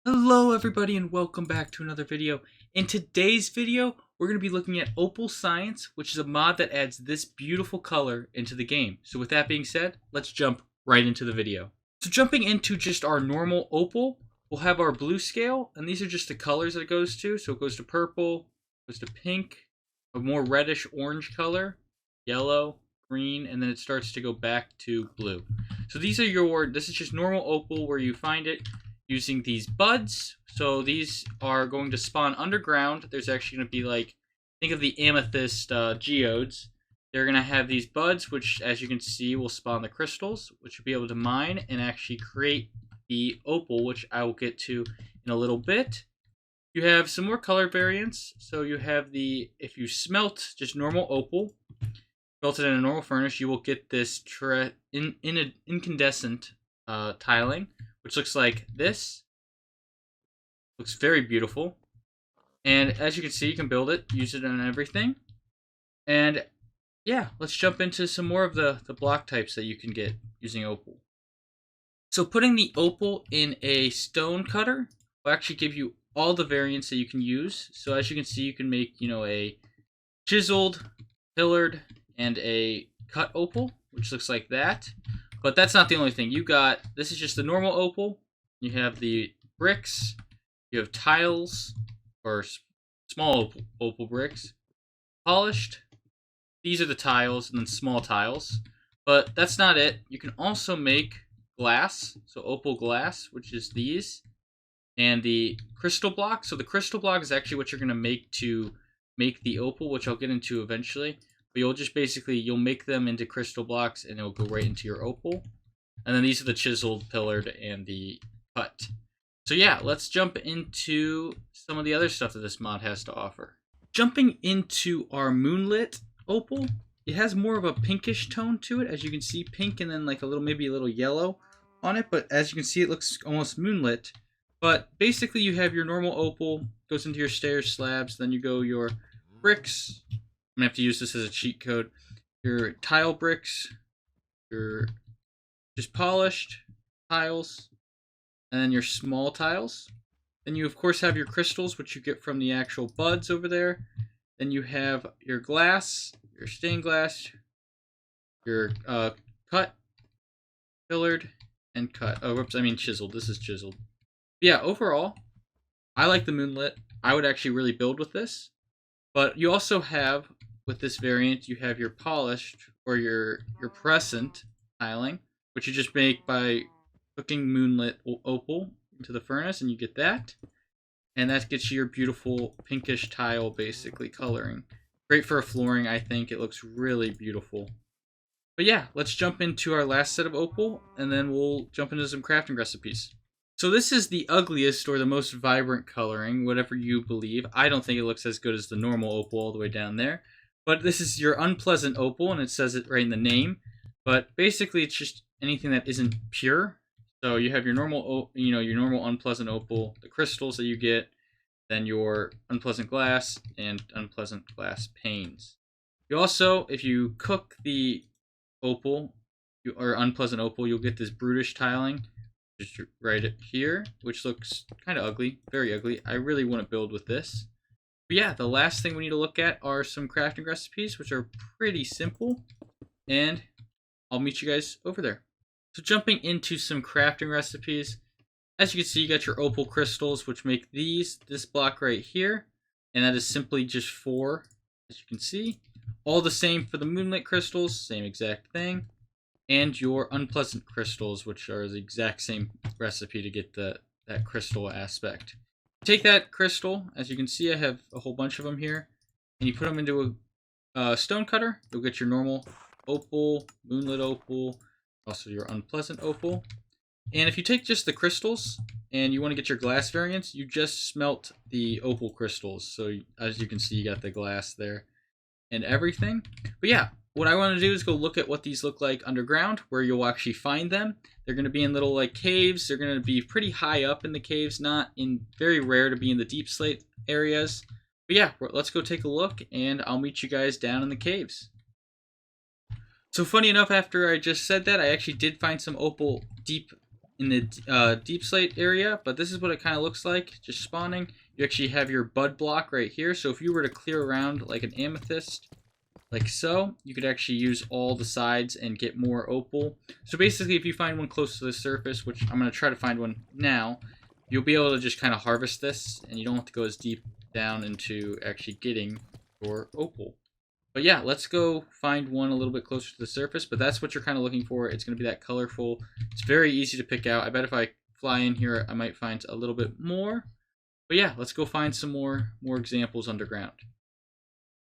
Hello everybody and welcome back to another video. In today's video, we're going to be looking at Opal Science, which is a mod that adds this beautiful color into the game. So with that being said, let's jump right into the video. So jumping into just our normal Opal, we'll have our blue scale, and these are just the colors that it goes to. So it goes to purple, goes to pink, a more reddish orange color, yellow, green, and then it starts to go back to blue. So this is just normal Opal where you find it using these buds. So these are going to spawn underground. There's actually going to be think of the amethyst geodes. They're going to have these buds, which as you can see will spawn the crystals, which you'll be able to mine and actually create the opal, which I will get to in a little bit. You have some more color variants. So you have if you smelt just normal opal, smelt it in a normal furnace, you will get this incandescent tiling, which looks like this. Looks very beautiful. And as you can see, you can build it, use it on everything. And yeah, let's jump into some more of the block types that you can get using opal. So putting the opal in a stone cutter will actually give you all the variants that you can use. So as you can see, you can make, a chiseled, pillared, and a cut opal, which looks like that. But that's not the only thing. This is just the normal opal. You have the bricks. You have tiles, or small opal bricks. Polished. These are the tiles, and then small tiles. But that's not it. You can also make glass. So opal glass, which is these. And the crystal block. So the crystal block is actually what you're going to make to make the opal, which I'll get into eventually. But you'll make them into crystal blocks and it'll go right into your opal. And then these are the chiseled, pillared, and the cut. So yeah, let's jump into some of the other stuff that this mod has to offer. Jumping into our Moonlit Opal, it has more of a pinkish tone to it. As you can see, pink and then maybe a little yellow on it. But as you can see, it looks almost moonlit. But basically you have your normal opal, goes into your stair slabs, then you go your bricks. I'm going to have to use this as a cheat code. Your tile bricks, your just polished tiles, and then your small tiles. Then you, of course, have your crystals, which you get from the actual buds over there. Then you have your glass, your stained glass, your cut, pillared, and cut. Oh, whoops, I mean chiseled. This is chiseled. But yeah, overall, I like the Moonlit. I would actually really build with this. But you also have, with this variant, you have your polished or your pearlescent tiling, which you just make by cooking Moonlit Opal into the furnace, and you get that. And that gets you your beautiful pinkish tile, basically, coloring. Great for a flooring, I think. It looks really beautiful. But yeah, let's jump into our last set of opal, and then we'll jump into some crafting recipes. So this is the ugliest or the most vibrant coloring, whatever you believe. I don't think it looks as good as the normal opal all the way down there. But this is your unpleasant opal, and it says it right in the name. But basically, it's just anything that isn't pure. So you have your normal, your normal unpleasant opal, the crystals that you get, then your unpleasant glass and unpleasant glass panes. You also, if you cook the opal or unpleasant opal, you'll get this brutish tiling, just right here, which looks kind of ugly, very ugly. I really want to build with this. But yeah, the last thing we need to look at are some crafting recipes, which are pretty simple, and I'll meet you guys over there. So jumping into some crafting recipes, as you can see, you got your opal crystals, which make this block right here, and that is simply just 4, as you can see. All the same for the Moonlit crystals, same exact thing, and your unpleasant crystals, which are the exact same recipe to get that crystal aspect. Take that crystal, as you can see, I have a whole bunch of them here, and you put them into a stone cutter. You'll get your normal opal, Moonlit opal, also your unpleasant opal. And if you take just the crystals and you want to get your glass variants, you just smelt the opal crystals. So as you can see, you got the glass there and everything. But yeah, what I want to do is go look at what these look like underground, where you'll actually find them. They're going to be in little caves. They're going to be pretty high up in the caves, very rare to be in the deep slate areas. But yeah, let's go take a look, and I'll meet you guys down in the caves. So funny enough, after I just said that, I actually did find some opal deep in the deep slate area, but this is what it kind of looks like just spawning. You actually have your bud block right here, so if you were to clear around like an amethyst like so, you could actually use all the sides and get more opal. So basically, if you find one close to the surface, which I'm going to try to find one now, you'll be able to just kind of harvest this, and you don't have to go as deep down into actually getting your opal. But yeah, let's go find one a little bit closer to the surface, but that's what you're kind of looking for. It's going to be that colorful. It's very easy to pick out. I bet if I fly in here, I might find a little bit more. But yeah, let's go find some more examples underground.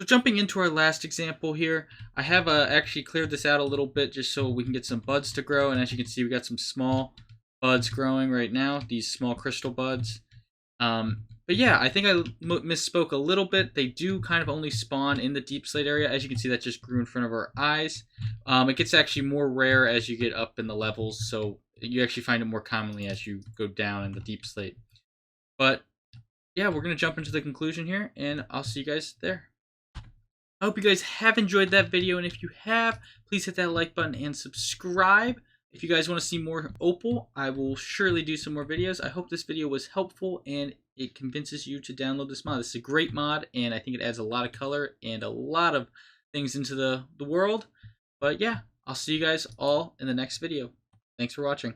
So jumping into our last example here, I have actually cleared this out a little bit just so we can get some buds to grow. And as you can see, we got some small buds growing right now, these small crystal buds. But yeah, I think I misspoke a little bit. They do kind of only spawn in the deep slate area. As you can see, that just grew in front of our eyes. It gets actually more rare as you get up in the levels, so you actually find it more commonly as you go down in the deep slate. But yeah, we're going to jump into the conclusion here, and I'll see you guys there. I hope you guys have enjoyed that video, and if you have, please hit that like button and subscribe. If you guys want to see more Opal, I will surely do some more videos. I hope this video was helpful and it convinces you to download this mod. This is a great mod, and I think it adds a lot of color and a lot of things into the world. But yeah, I'll see you guys all in the next video. Thanks for watching.